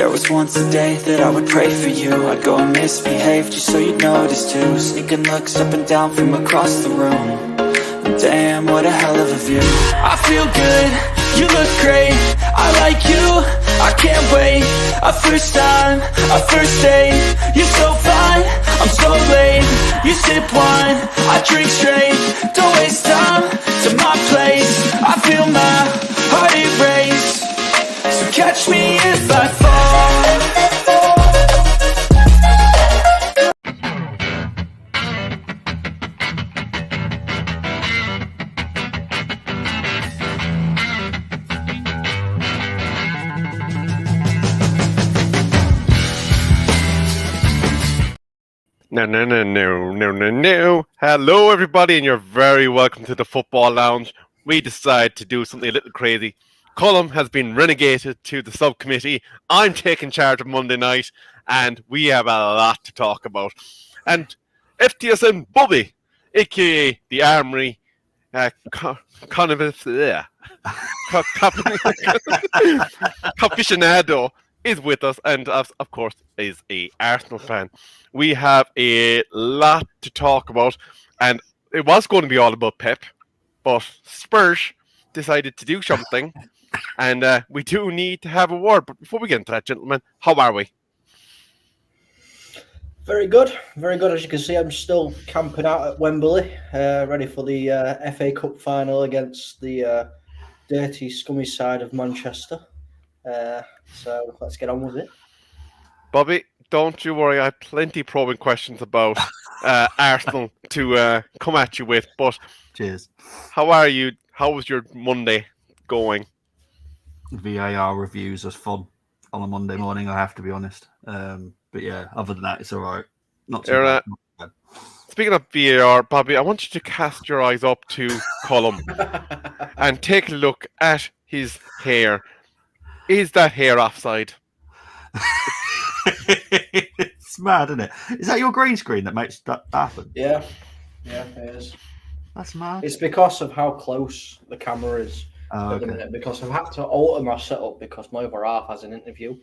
There was once a day that I would pray for you. I'd go and misbehave just so you'd notice too. Sneaking looks up and down from across the room. Damn, what a hell of a view. I feel good, you look great, I like you, I can't wait. A first time, a first date, you're so fine, I'm so late. You sip wine, I drink straight, don't waste time to my place. I feel my heart erase, so catch me if I fall. No. Hello, everybody, and you're very welcome to the Football Lounge. We decided to do something a little crazy. Colm has been relegated to the subcommittee. I'm taking charge of Monday night, and we have a lot to talk about. And FTSN Bobby, aka the Armory, Capicionado, is with us, and of course is a Arsenal fan. We have a lot to talk about, and it was going to be all about Pep, but Spurs decided to do something, and we do need to have a word. But before we get into that, gentlemen, how are we? Very good. As you can see, I'm still camping out at Wembley, ready for the FA Cup final against the dirty, scummy side of Manchester. So let's get on with it. Bobby, don't you worry. I have plenty probing questions about Arsenal to come at you with. But cheers. How are you? How was your Monday going? VAR reviews are fun on a Monday morning, I have to be honest. But yeah, other than that, it's all right. Not too bad. Speaking of VAR, Bobby, I want you to cast your eyes up to Colm and take a look at his hair. Is that hair offside? It's mad, isn't it? Is that your green screen that makes that happen? Yeah, it is. That's mad. It's because of how close the camera is at the minute, because I've had to alter my setup because my other half has an interview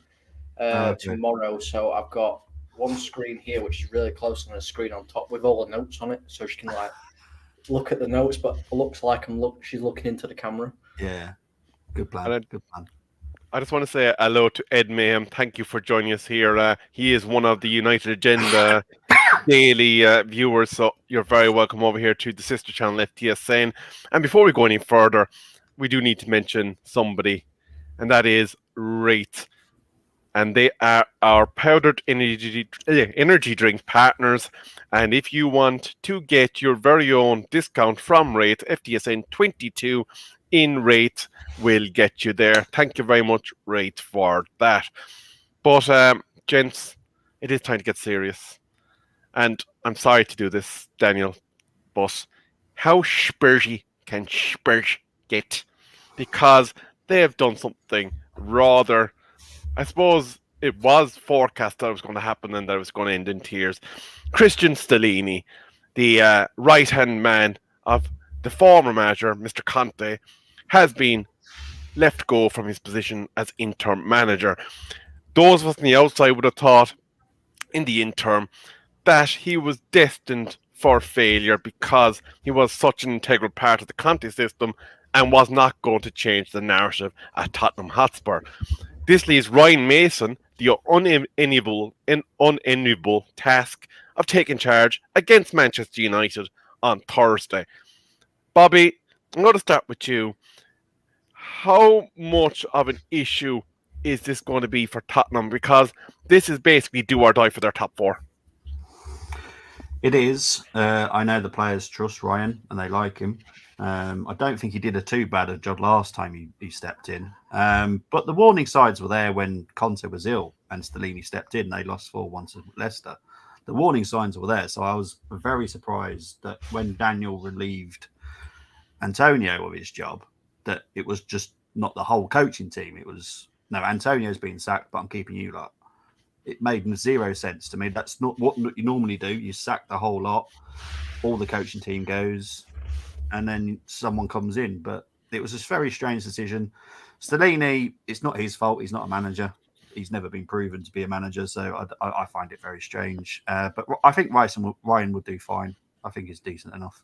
tomorrow. So I've got one screen here which is really close and a screen on top with all the notes on it, so she can like look at the notes, but it looks like she's looking into the camera. Yeah, good plan. Good plan. I just want to say hello to Ed Mayhem. Thank you for joining us here. He is one of the United Agenda daily viewers, so you're very welcome over here to the sister channel FTSN. And before we go any further, we do need to mention somebody, and that is Rate. And they are our powdered energy drink partners. And if you want to get your very own discount from Rate, FTSN 22 in Rate will get you there. Thank you very much, Rate, for that. But, gents, it is time to get serious. And I'm sorry to do this, Daniel, but how Spursy can Spurs get? Because they have done something rather... I suppose it was forecast that it was going to happen and that it was going to end in tears. Christian Stellini, the right-hand man of the former manager, Mr. Conte, has been left go from his position as interim manager. Those of us on the outside would have thought in the interim that he was destined for failure because he was such an integral part of the Conte system and was not going to change the narrative at Tottenham Hotspur. This leaves Ryan Mason the unenviable task of taking charge against Manchester United on Thursday. Bobby, I'm going to start with you. How much of an issue is this going to be for Tottenham? Because this is basically do or die for their top four. It is. I know the players trust Ryan and they like him. I don't think he did a too bad a job last time he stepped in. But the warning signs were there when Conte was ill and Stellini stepped in. They lost 4-1 to Leicester. The warning signs were there. So I was very surprised that when Daniel relieved Antonio of his job, that it was just not the whole coaching team. It was, no, Antonio's been sacked, but I'm keeping you lot. It made zero sense to me. That's not what you normally do. You sack the whole lot, all the coaching team goes, and then someone comes in. But it was a very strange decision. Stellini, it's not his fault. He's not a manager. he's never been proven to be a manager, so I find it very strange. But I think Ryan will do fine. I think he's decent enough.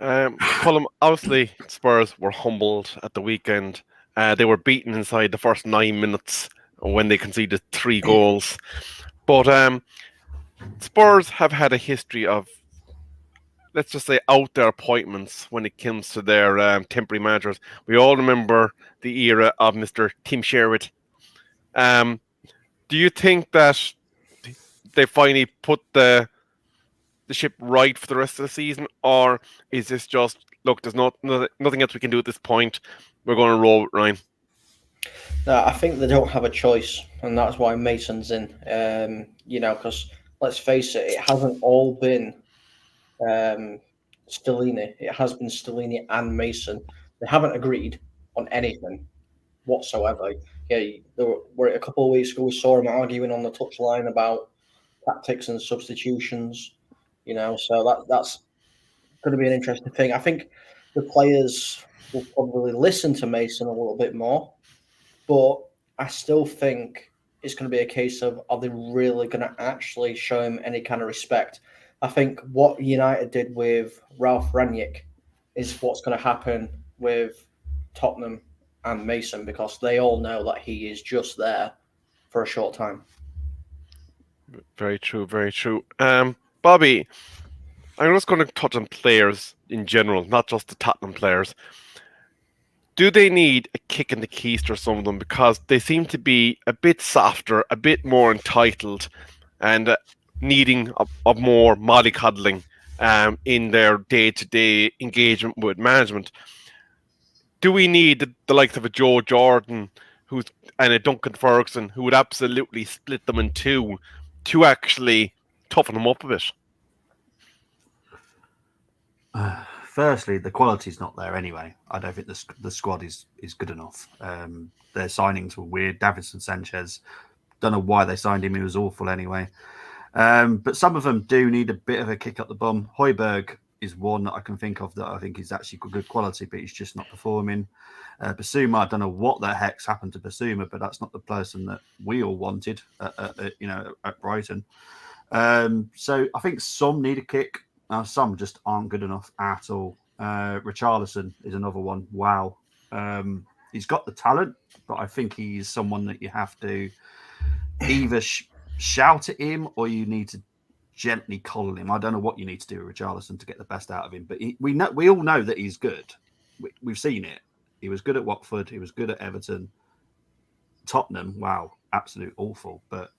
Colm, obviously Spurs were humbled at the weekend. They were beaten inside the first 9 minutes when they conceded 3 goals. But Spurs have had a history of, let's just say, out there appointments when it comes to their temporary managers. We all remember the era of Mr. Tim Sherwood. Do you think that they finally put the ship right for the rest of the season, or is this just, look, there's nothing else we can do at this point, we're going to roll with Ryan? No, I think they don't have a choice, and that's why Mason's in. Because let's face it, it hasn't all been Stellini. It has been Stellini and Mason. They haven't agreed on anything whatsoever. Yeah, were a couple of weeks ago we saw him arguing on the touchline about tactics and substitutions. So that's going to be an interesting thing. I think the players will probably listen to Mason a little bit more, but I still think it's going to be a case of, are they really going to actually show him any kind of respect? I think what United did with Ralph Rangnick is what's going to happen with Tottenham and Mason, because they all know that he is just there for a short time. Very true, very true. Bobby, I'm just going to touch on players in general, not just the Tottenham players. Do they need a kick in the keister, some of them, because they seem to be a bit softer, a bit more entitled, and needing of more mollycoddling in their day-to-day engagement with management? Do we need the likes of a Joe Jordan and a Duncan Ferguson who would absolutely split them in two to actually toughen them up a bit? Firstly, the quality's not there anyway. I don't think the squad is good enough. Their signings were weird. Davinson Sanchez, don't know why they signed him. He was awful anyway. But some of them do need a bit of a kick up the bum. Højbjerg is one that I can think of that I think is actually good quality, but he's just not performing. Basuma, I don't know what the heck's happened to Basuma, but that's not the person that we all wanted at Brighton. So I think some need a kick. Some just aren't good enough at all. Richarlison is another one. Wow. He's got the talent, but I think he's someone that you have to either shout at him or you need to gently coddle him. I don't know what you need to do with Richarlison to get the best out of him, but we all know that he's good. We've seen it. He was good at Watford. He was good at Everton. Tottenham, wow, absolute awful. But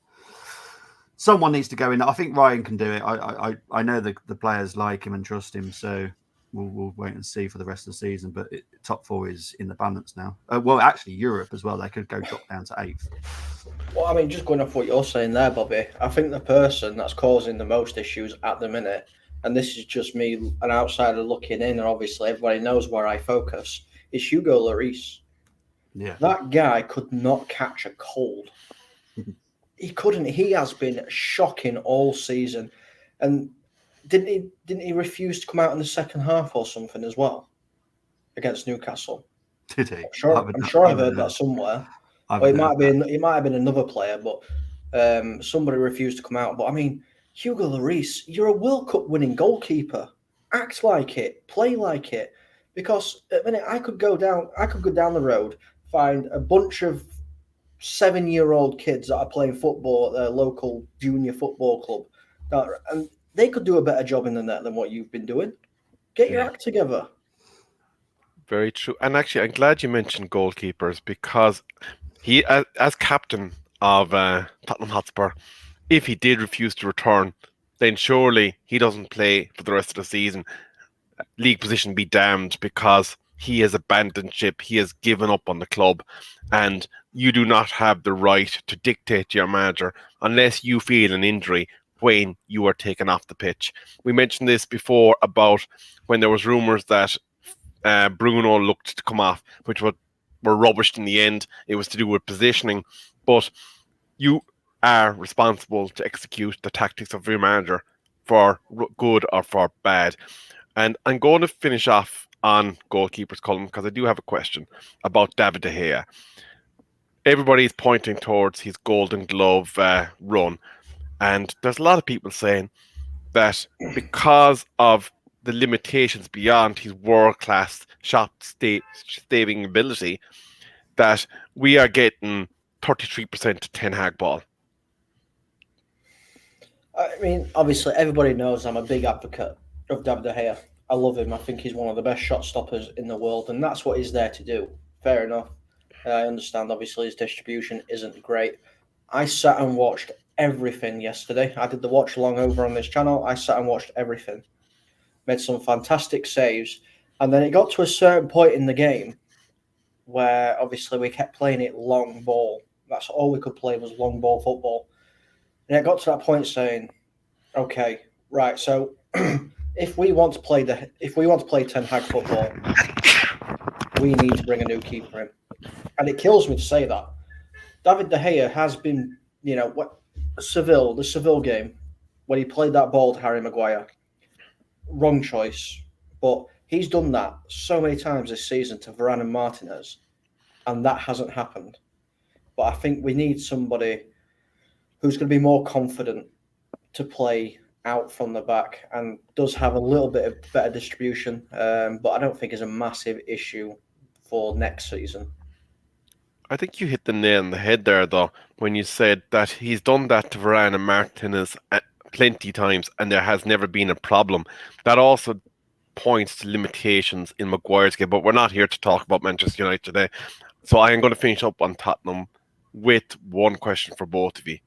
someone needs to go in. I think Ryan can do it. I know the players like him and trust him, so we'll wait and see for the rest of the season. But top 4 is in the balance now. Well, actually, Europe as well. They could go drop down to 8th. Well, I mean, just going off what you're saying there, Bobby, I think the person that's causing the most issues at the minute, and this is just me, an outsider looking in, and obviously everybody knows where I focus, is Hugo Lloris. Yeah, that guy could not catch a cold. He couldn't. He has been shocking all season, and didn't he refuse to come out in the second half or something as well against Newcastle? Did he? I'm sure I've heard that somewhere. Well, it might have been another player, but somebody refused to come out. But I mean, Hugo Lloris, you're a World Cup winning goalkeeper. Act like it, play like it. Because at the minute, I could go down the road, find a bunch of 7-year-old kids that are playing football at their local junior football club, and they could do a better job in the net than what you've been doing. Get your act together. Very true. And actually, I'm glad you mentioned goalkeepers, because he, as captain of Tottenham Hotspur, if he did refuse to return, then surely he doesn't play for the rest of the season. League position be damned, because he has abandoned ship. He has given up on the club, and you do not have the right to dictate to your manager unless you feel an injury when you are taken off the pitch. We mentioned this before about when there was rumours that Bruno looked to come off, which were rubbished in the end. It was to do with positioning, but you are responsible to execute the tactics of your manager for good or for bad. And I'm going to finish off on goalkeepers, Colm, because I do have a question about David De Gea. everybody's pointing towards his Golden Glove run. And there's a lot of people saying that because of the limitations beyond his world-class shot-staving ability, that we are getting 33% Ten Hag ball. I mean, obviously, everybody knows I'm a big advocate of David De Gea. I love him. I think he's one of the best shot stoppers in the world, and that's what he's there to do. Fair enough. I understand, obviously, his distribution isn't great. I sat and watched everything yesterday. I did the watch along over on this channel. I sat and watched everything. Made some fantastic saves. And then it got to a certain point in the game where, obviously, we kept playing it long ball. That's all we could play was long ball football. And it got to that point saying, okay, right, so if we want to play Ten Hag football, we need to bring a new keeper in. And it kills me to say that. David De Gea has been, the Seville game, when he played that ball to Harry Maguire, wrong choice. But he's done that so many times this season to Varane and Martinez, and that hasn't happened. But I think we need somebody who's going to be more confident to play out from the back and does have a little bit of better distribution, but I don't think it's a massive issue for next season. I think you hit the nail on the head there, though, when you said that he's done that to Varane and Martinez plenty times and there has never been a problem. That also points to limitations in Maguire's game, but we're not here to talk about Manchester United today. So I am going to finish up on Tottenham with one question for both of you.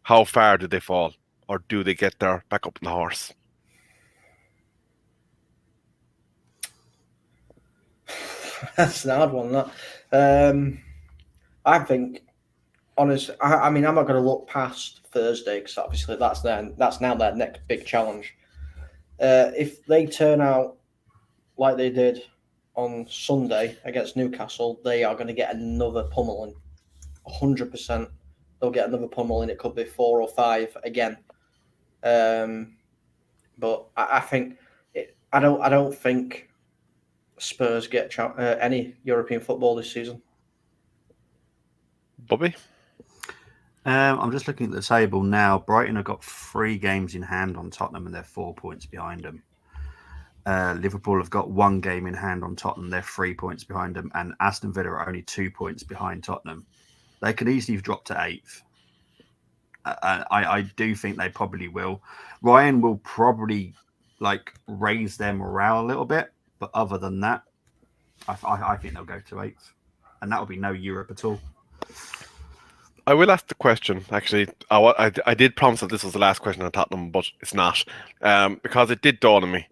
How far do they fall? Or do they get there back up on the horse? That's an hard one, that. I think, honestly, I mean, I'm not going to look past Thursday because obviously that's now their next big challenge. If they turn out like they did on Sunday against Newcastle, they are going to get another pummeling. 100%. They'll get another pummeling. It could be 4 or 5 again. But I think I don't think Spurs get any European football this season. Bobby? I'm just looking at the table now. Brighton have got 3 games in hand on Tottenham and they're 4 points behind them. Liverpool have got 1 game in hand on Tottenham. They're 3 points behind them. And Aston Villa are only 2 points behind Tottenham. They could easily have dropped to 8th. I do think they probably will. Ryan will probably raise their morale a little bit. But other than that, I think they'll go to 8th. And that will be no Europe at all. I will ask the question, actually. I did promise that this was the last question on Tottenham, but it's not. Because it did dawn on me.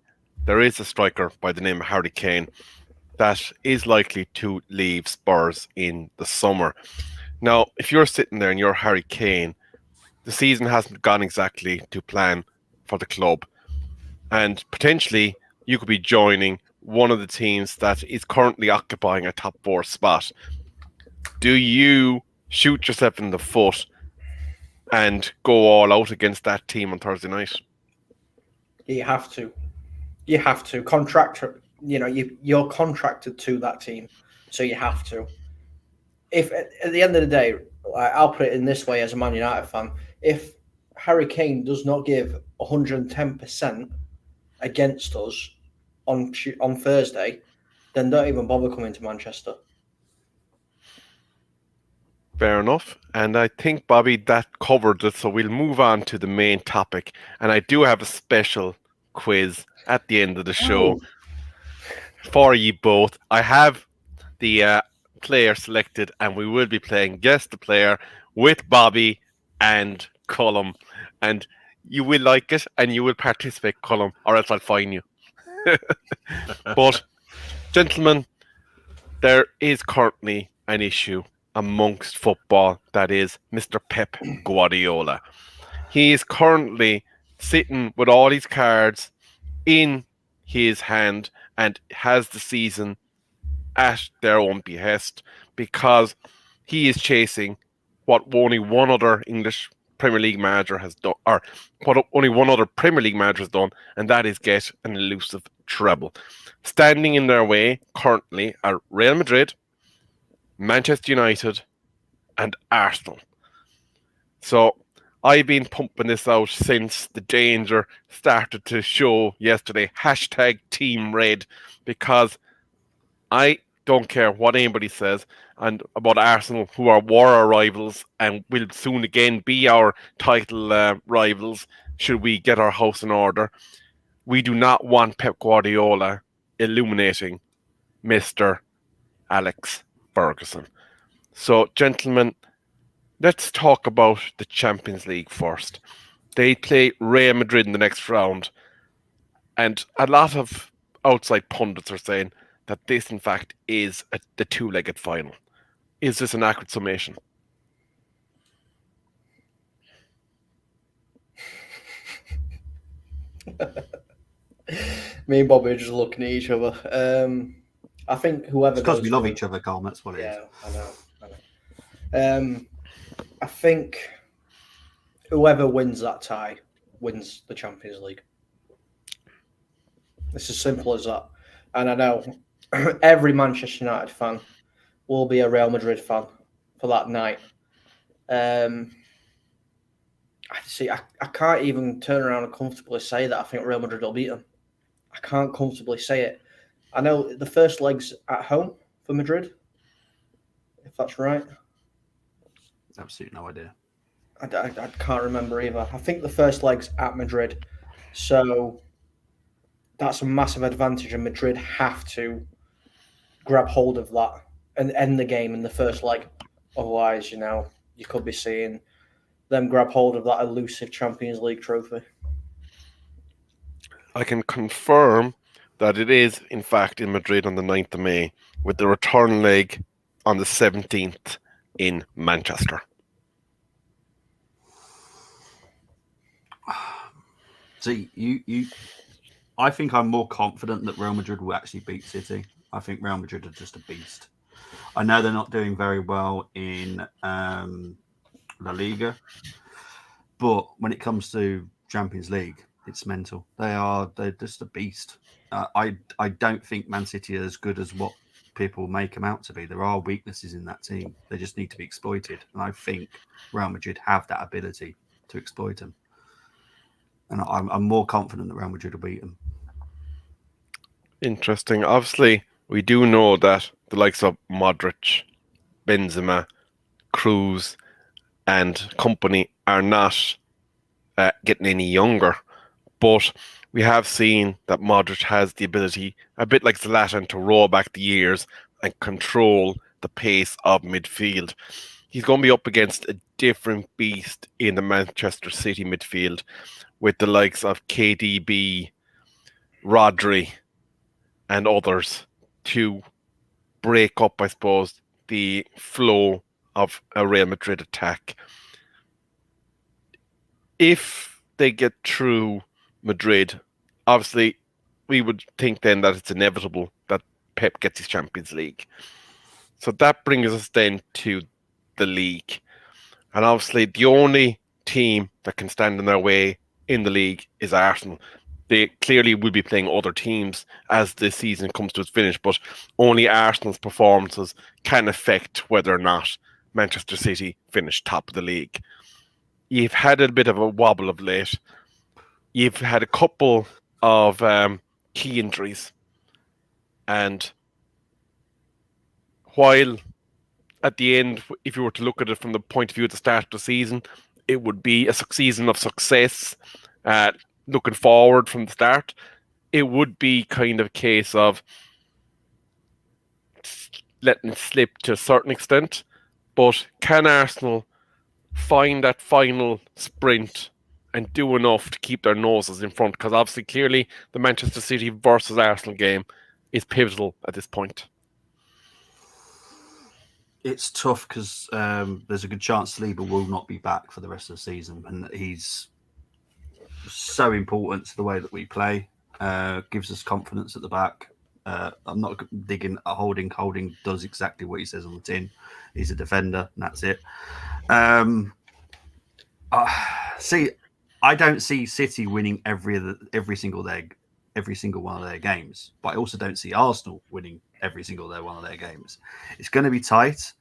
There is a striker by the name of Harry Kane that is likely to leave Spurs in the summer. Now, if you're sitting there and you're Harry Kane, the season hasn't gone exactly to plan for the club. And potentially, you could be joining one of the teams that is currently occupying a top 4 spot. Do you shoot yourself in the foot and go all out against that team on Thursday night? You have to. You're contracted to that team, so you have to. If at the end of the day, I'll put it in this way as a Man United fan, if Harry Kane does not give 110% against us on Thursday, then don't even bother coming to Manchester. Fair enough. And I think, Bobby, that covered it. So we'll move on to the main topic. And I do have a special quiz at the end of the show for you both. I have the player selected and we will be playing Guess the Player with Bobby and Cullum. And you will like it and you will participate, Cullum, or else I'll fine you. But, gentlemen, there is currently an issue amongst football, that is Mr. Pep Guardiola. He is currently sitting with all his cards in his hand and has the season at their own behest because he is chasing what only one other English Premier League manager has done, or what only one other Premier League manager has done, and that is get an elusive treble. Standing in their way currently are Real Madrid, Manchester United, and Arsenal. So I've been pumping this out since the danger started to show yesterday. Hashtag Team Red, because I don't care what anybody says and about Arsenal, who are our rivals and will soon again be our title rivals should we get our house in order. We do not want Pep Guardiola illuminating Mr. Alex Ferguson. So, gentlemen, let's talk about the Champions League first. They play Real Madrid in the next round, and a lot of outside pundits are saying that this, in fact, is the two-legged final. Is this an accurate summation? Me and Bobby are just looking at each other. I think whoever. It's because we love each other, Colm. That's what it is. Yeah, I know. I think whoever wins that tie wins the Champions League. It's as simple as that. And I know every Manchester United fan will be a Real Madrid fan for that night. I can't even turn around and comfortably say that I think Real Madrid will beat them. I can't comfortably say it. I know the first leg's at home for Madrid, if that's right. Absolutely no idea. I can't remember either. I think the first leg's at Madrid. So that's a massive advantage, and Madrid have to grab hold of that and end the game in the first leg. Otherwise, you could be seeing them grab hold of that elusive Champions League trophy. I can confirm that it is, in fact, in Madrid on the 9th of May, with the return leg on the 17th in Manchester. See, I think I'm more confident that Real Madrid will actually beat City. I think Real Madrid are just a beast. I know they're not doing very well in La Liga, but when it comes to Champions League, it's mental. They're just a beast. I don't think Man City are as good as what people make them out to be. There are weaknesses in that team. They just need to be exploited. And I think Real Madrid have that ability to exploit them. And I'm more confident that Real Madrid will beat them. Interesting. Obviously, we do know that the likes of Modric, Benzema, Cruz, and company are not getting any younger. But we have seen that Modric has the ability, a bit like Zlatan, to roll back the years and control the pace of midfield. He's going to be up against a different beast in the Manchester City midfield with the likes of KDB, Rodri, and others to break up, I suppose, the flow of a Real Madrid attack. If they get through Madrid, obviously, we would think then that it's inevitable that Pep gets his Champions League. So that brings us then to the league. And obviously, the only team that can stand in their way in the league is Arsenal. They clearly will be playing other teams as the season comes to its finish, but only Arsenal's performances can affect whether or not Manchester City finish top of the league. You've had a bit of a wobble of late. You've had a couple of key injuries. And while at the end, if you were to look at it from the point of view at the start of the season, it would be a season of success. Looking forward from the start, it would be kind of a case of letting it slip to a certain extent. But can Arsenal find that final sprint and do enough to keep their noses in front? Because obviously, clearly, the Manchester City versus Arsenal game is pivotal at this point. It's tough because there's a good chance Saliba will not be back for the rest of the season, and he's so important to the way that we play. Gives us confidence at the back. I'm not digging at Holding. Holding does exactly what he says on the tin. He's a defender, and that's it. See, I don't see City winning every single one of their games, but I also don't see Arsenal winning every single one of their games. It's going to be tight,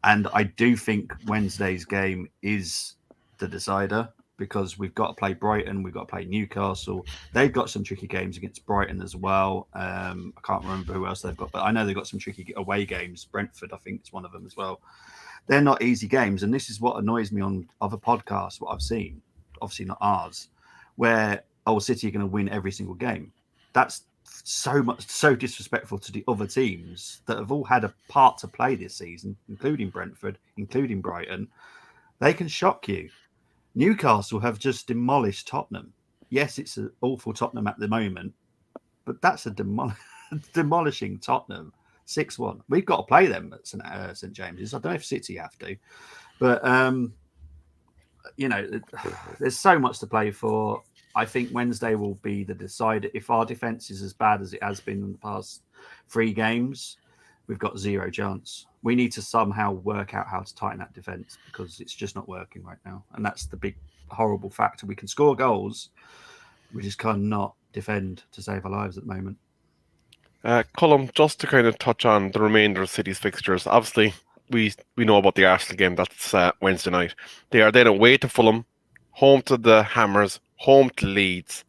And I do think Wednesday's game is the decider because we've got to play Brighton, we've got to play Newcastle. They've got some tricky games against Brighton as well. I can't remember who else they've got, but I know they've got some tricky away games. Brentford, I think, is one of them as well. They're not easy games. And this is what annoys me on other podcasts, what I've seen, obviously not ours, where City are going to win every single game. That's so disrespectful to the other teams that have all had a part to play this season, including Brentford, including Brighton. They can shock you. Newcastle have just demolished Tottenham. Yes, it's an awful Tottenham at the moment, but that's a demolishing Tottenham 6-1. We've got to play them at St James's. I don't know if City have to, but there's so much to play for. I think Wednesday will be the decider. If our defence is as bad as it has been in the past 3 games, we've got zero chance. We need to somehow work out how to tighten that defence because it's just not working right now. And that's the big, horrible factor. We can score goals. We just cannot defend to save our lives at the moment. Colm, just to kind of touch on the remainder of City's fixtures, obviously we know about the Arsenal game. That's Wednesday night. They are then away to Fulham, home to the Hammers, home to Leeds,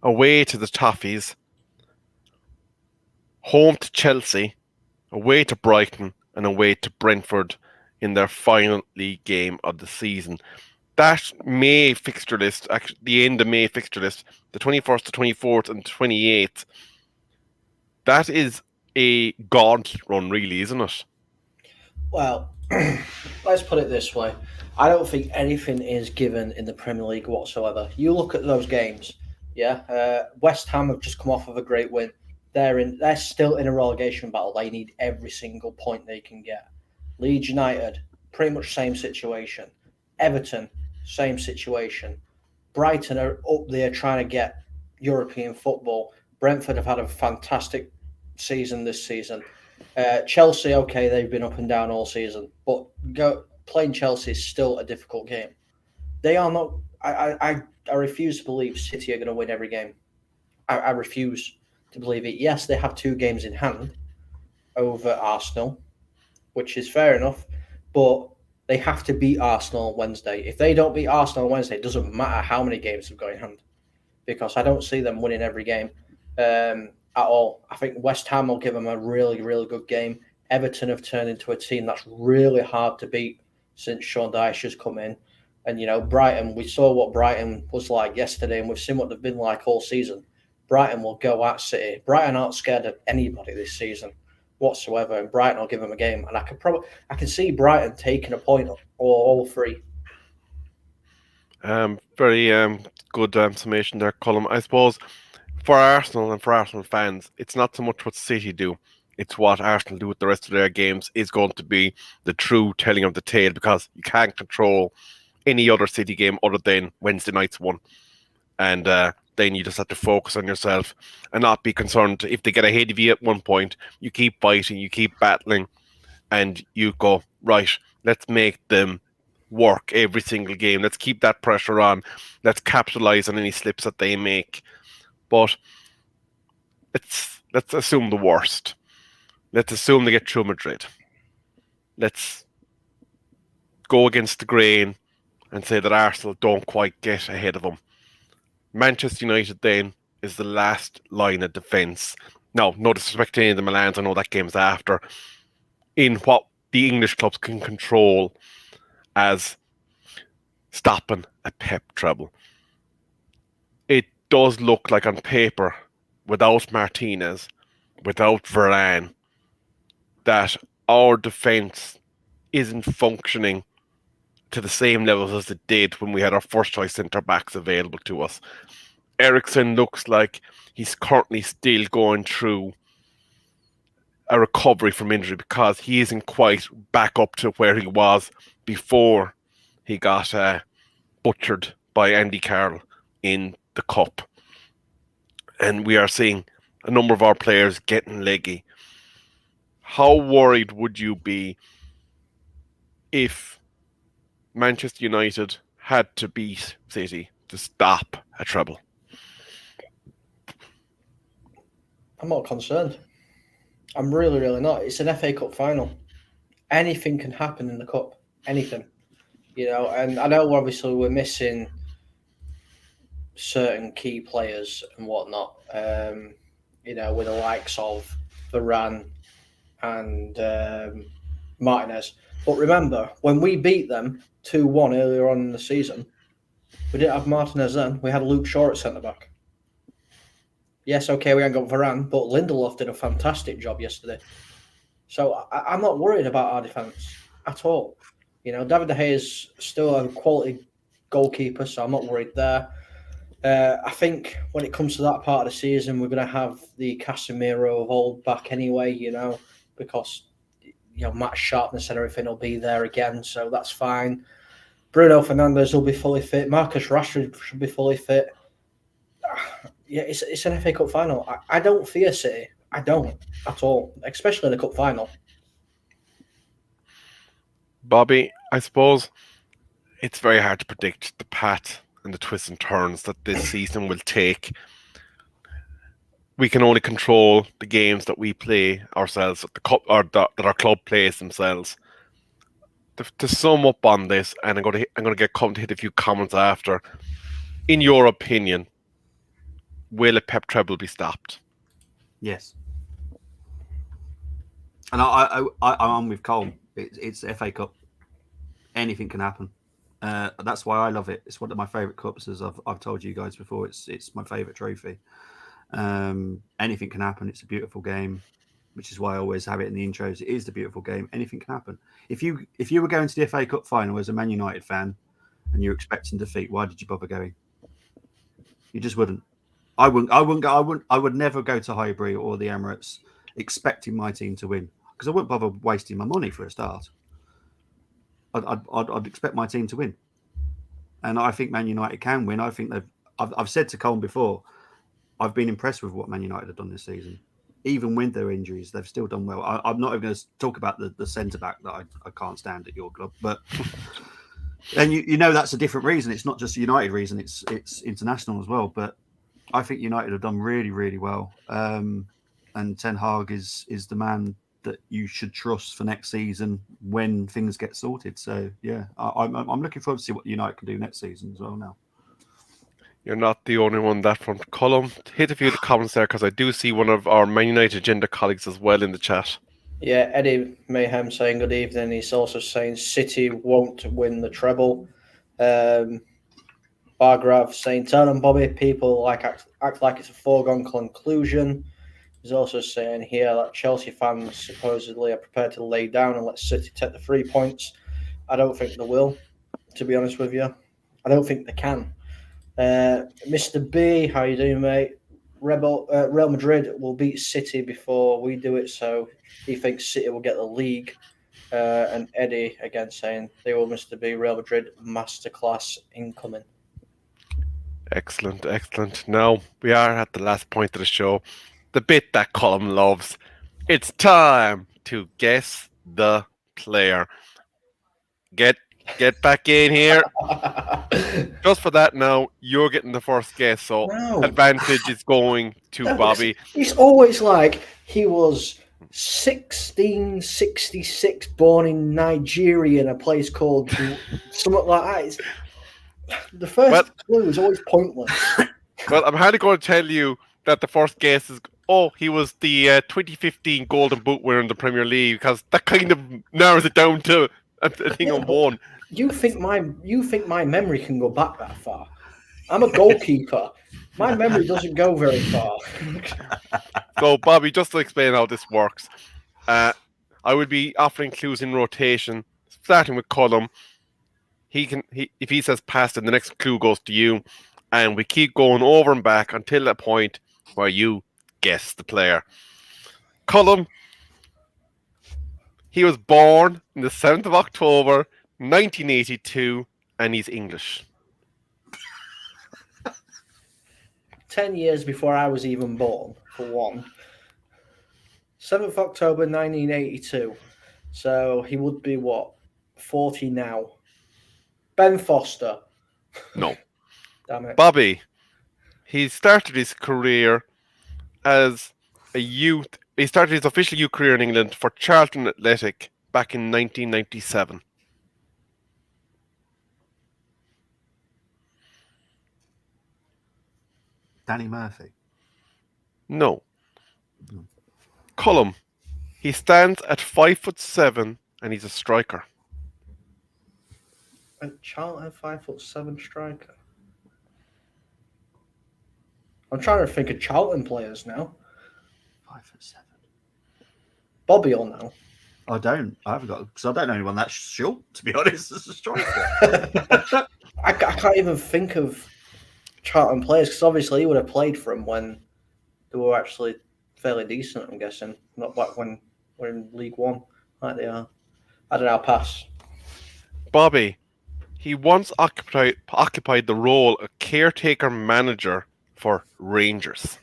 away to the Toffees, home to Chelsea, away to Brighton, and away to Brentford in their final league game of the season. That May fixture list, actually the end of May fixture list, the 21st, the 24th, and 28th, that is a gauntlet run, really, isn't it? Well, let's put it this way. I don't think anything is given in the Premier League whatsoever. You look at those games, West Ham have just come off of a great win. They're still in a relegation battle. They need every single point they can get. Leeds United, pretty much same situation. Everton, same situation. Brighton are up there trying to get European football. Brentford have had a fantastic season this season. Chelsea, okay, they've been up and down all season, but playing Chelsea is still a difficult game. They are not. I refuse to believe City are going to win every game. I refuse to believe it. Yes, they have 2 games in hand over Arsenal, which is fair enough, but they have to beat Arsenal on Wednesday. If they don't beat Arsenal on Wednesday, it doesn't matter how many games they've got in hand, because I don't see them winning every game at all. I think West Ham will give them a really, really good game. Everton have turned into a team that's really hard to beat since Sean Dyche has come in. And, Brighton, we saw what Brighton was like yesterday, and we've seen what they've been like all season. Brighton will go at City. Brighton aren't scared of anybody this season whatsoever, and Brighton will give them a game. And I can see Brighton taking a point all 3. Very good summation there, Colm. I suppose for Arsenal and for Arsenal fans, it's not so much what City do. It's what Arsenal do with the rest of their games is going to be the true telling of the tale, because you can't control any other City game other than Wednesday night's one. And then you just have to focus on yourself and not be concerned if they get ahead of you at one point. You keep fighting, you keep battling, and you go, right, let's make them work every single game. Let's keep that pressure on. Let's capitalize on any slips that they make. But let's assume the worst. Let's assume they get through Madrid. Let's go against the grain and say that Arsenal don't quite get ahead of them. Manchester United then is the last line of defence. Now, no disrespect to any of the Milans, I know that game's after. In what the English clubs can control as stopping a Pep treble. It does look like on paper, without Martinez, without Varane, that our defence isn't functioning to the same levels as it did when we had our first choice centre-backs available to us. Eriksen looks like he's currently still going through a recovery from injury, because he isn't quite back up to where he was before he got butchered by Andy Carroll in the Cup. And we are seeing a number of our players getting leggy. How worried would you be if Manchester United had to beat City to stop a treble? I'm not concerned. I'm really, really not. It's an FA Cup final. anything can happen in the cup. Anything. And I know obviously we're missing certain key players and whatnot, with the likes of Varane and Martinez. But remember, when we beat them 2-1 earlier on in the season, we didn't have Martinez then. We had Luke Shaw at centre-back. Yes, okay, we ain't got Varane, but Lindelof did a fantastic job yesterday. So I'm not worried about our defence at all. David De Gea is still a quality goalkeeper, so I'm not worried there. I think when it comes to that part of the season, we're going to have the Casemiro of old back anyway, because Matt Sharpness and everything will be there again, so that's fine. Bruno Fernandes will be fully fit. Marcus Rashford should be fully fit. Yeah, it's an FA Cup final. I don't fear City. I don't at all, especially in the cup final. Bobby, I suppose it's very hard to predict the path and the twists and turns that this season will take. We can only control the games that we play ourselves, at the cup, or that our club plays themselves. To sum up on this, and I'm going to hit a few comments after. In your opinion, will a Pep Treble be stopped? Yes. And I'm with Cole. It's the FA Cup. Anything can happen. That's why I love it. It's one of my favourite cups, as I've told you guys before. It's my favourite trophy. Anything can happen. It's a beautiful game, which is why I always have it in the intros. It is the beautiful game. Anything can happen. If you were going to the FA Cup final as a Man United fan and you're expecting defeat, why did you bother going? You just wouldn't. I would never go to Highbury or the Emirates expecting my team to win, because I wouldn't bother wasting my money for a start. I'd expect my team to win, and I think Man United can win. I think I've said to Colin before, I've been impressed with what Man United have done this season. Even with their injuries, they've still done well. I'm not even going to talk about the centre back that I can't stand at your club, but and that's a different reason. It's not just a United reason; it's international as well. But I think United have done really, really well, and Ten Hag is the man that you should trust for next season when things get sorted. So yeah, I'm looking forward to see what United can do next season as well now. You're not the only one that front. Column, hit a few of the comments there, because I do see one of our Man United agenda colleagues as well in the chat. Yeah, Eddie Mayhem saying good evening. He's also saying City won't win the treble. Bargrav saying, "Turn on Bobby, people act like it's a foregone conclusion." He's also saying here that Chelsea fans supposedly are prepared to lay down and let City take the 3 points. I don't think they will, to be honest with you. I don't think they can. Mr. B, how you doing, mate? Real Madrid will beat City before we do it, so he thinks City will get the league. And Eddie again saying they will, Mr. B. Real Madrid masterclass incoming. Excellent. Now we are at the last point of the show, the bit that Colin loves. It's time to guess the player. Get back in here. Just for that, now you're getting the first guess, so advantage is going to Bobby. It's always like he was 1666, born in Nigeria in a place called something like that. The first clue is always pointless. Well, I'm hardly going to tell you that the first guess is, he was the 2015 Golden Boot winner in the Premier League, because that kind of narrows it down to a thing on one. You think my memory can go back that far? I'm a goalkeeper. My memory doesn't go very far. So, Bobby, just to explain how this works, I would be offering clues in rotation, starting with Colum. If he says pass, then the next clue goes to you, and we keep going over and back until that point where you guess the player. Colum, he was born on the 7th of October, 1982, and he's English. 10 years before I was even born, for one. 7th October 1982. So he would be, 40 now. Ben Foster. No. Damn it. Bobby, he started his career as a youth. He started his official youth career in England for Charlton Athletic back in 1997? Danny Murphy. No. Cullum. He stands at 5'7" and he's a striker. A Charlton 5'7" striker. I'm trying to think of Charlton players now. 5'7". Bobby will know. I haven't got, because I don't know anyone that short, to be honest, as a striker. I can't even think of Charlton players because obviously he would have played for them when they were actually fairly decent, I'm guessing. Not back when we're in League One like they are. I don't know, I'll pass. Bobby. He once occupied the role of caretaker manager for Rangers.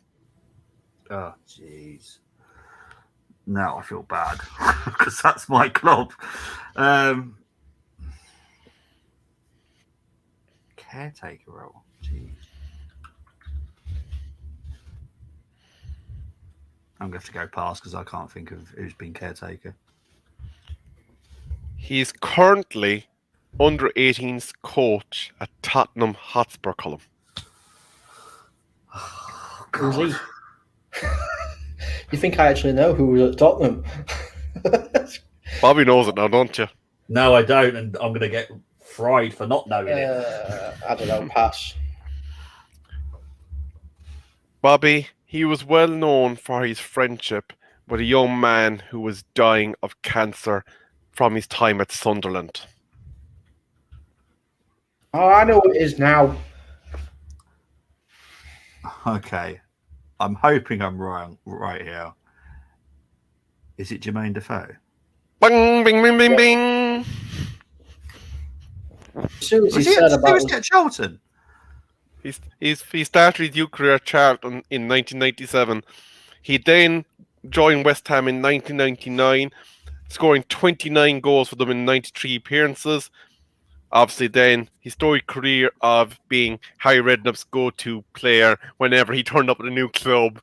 Oh, jeez. Now I feel bad because that's my club. Caretaker role. Jeez. I'm going to have to go past because I can't think of who's been caretaker. He's currently under 18s coach at Tottenham Hotspur, Cullum. Oh, Who's he? You think I actually know who was at Tottenham? Bobby knows it now, don't you? No, I don't, and I'm going to get fried for not knowing it. I don't know, pass. Bobby, he was well known for his friendship with a young man who was dying of cancer from his time at Sunderland. Oh, I know what it is now. Okay. I'm hoping I'm wrong right here. Is it Jermaine Defoe? Bing, bing, bing, bing, bing. As soon as he Was said about he at Charlton? He started his youth career at Charlton in 1997. He then joined West Ham in 1999, scoring 29 goals for them in 93 appearances. Obviously, then his storied career of being Harry Redknapp's go-to player whenever he turned up at a new club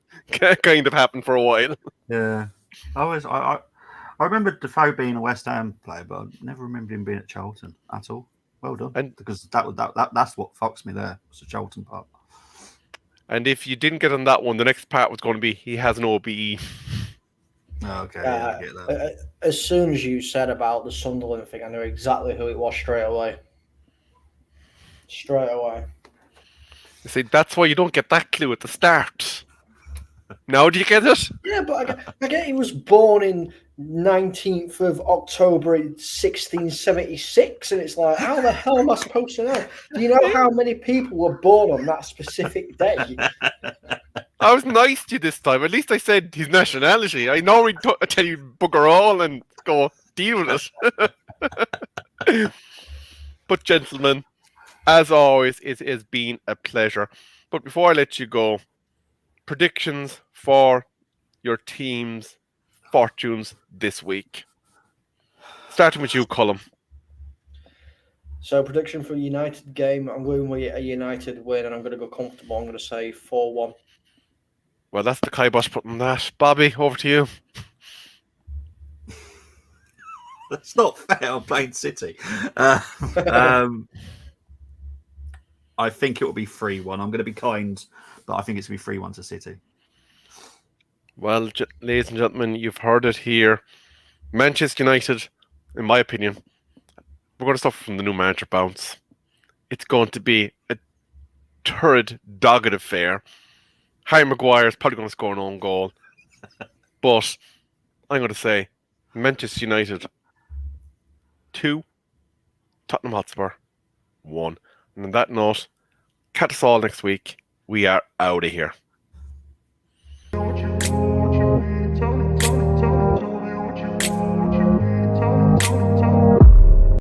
kind of happened for a while. Yeah. I remember Defoe being a West Ham player, but I never remember him being at Charlton at all. Well done. And because that's what fucks me there. Was the Charlton part. And if you didn't get on that one, the next part was going to be he has an OBE. Oh, okay, yeah, I get that. As soon as you said about the Sunderland thing, I knew exactly who it was straight away. Straight away. You see, that's why you don't get that clue at the start. Now do you get it? Yeah, but I get he was born in 19th of October 1676, and it's like, how the hell am I supposed to know? Do you know how many people were born on that specific day? I was nice to you this time. At least I said his nationality. I normally tell you bugger all and go deal with it. But gentlemen, as always, it has been a pleasure. But before I let you go, predictions for your team's fortunes this week. Starting with you, Cullum. So, prediction for a United game. I'm going with a United win, and I'm going to go comfortable. I'm going to say 4-1. Well, that's the kibosh putting that. Bobby, over to you. That's not fair. I'm playing City. I think it will be 3-1. I'm going to be kind, but I think it's going to be 3-1 to City. Well, ladies and gentlemen, you've heard it here. Manchester United, in my opinion, we're going to suffer from the new manager bounce. It's going to be a turrid, dogged affair. Harry Maguire is probably going to score an own goal. But I'm going to say Manchester United 2, Tottenham Hotspur 1. And on that note, catch us all next week. We are out of here.